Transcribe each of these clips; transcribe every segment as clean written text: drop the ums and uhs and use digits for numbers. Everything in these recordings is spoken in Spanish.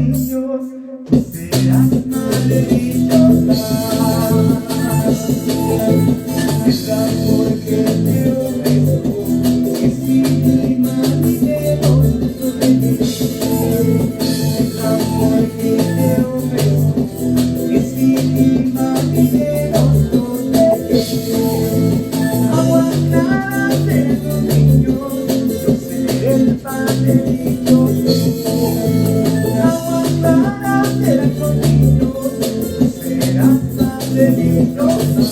niños, tú serás madre dichosa. El amor que te ofrezco es sin dinero, no te el amor que te ofrezco es sin dinero, no te aguantate los niños, yo seré el padre dichoso. Aguantate los niños, tú serás madre dichosa.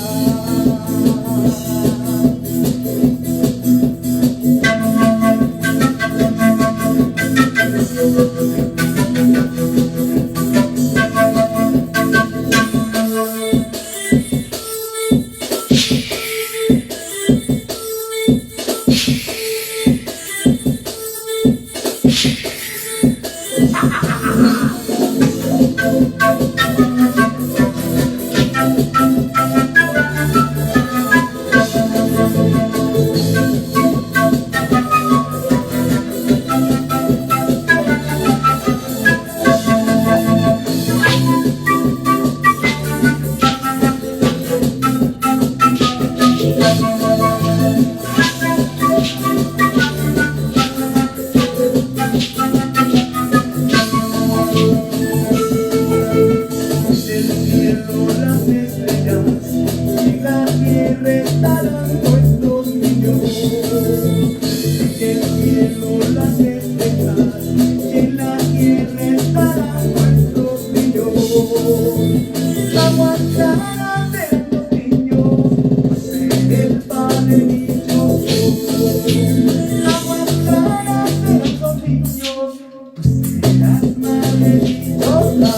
Las estrellas en la tierra estarán nuestros niños. En el cielo las estrellas en la tierra estarán nuestros niños. Aguantarán los niños, pues ser el padre dichoso. Aguantarán los niños, pues serás madre dichosa.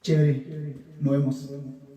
Chévere, nos vemos.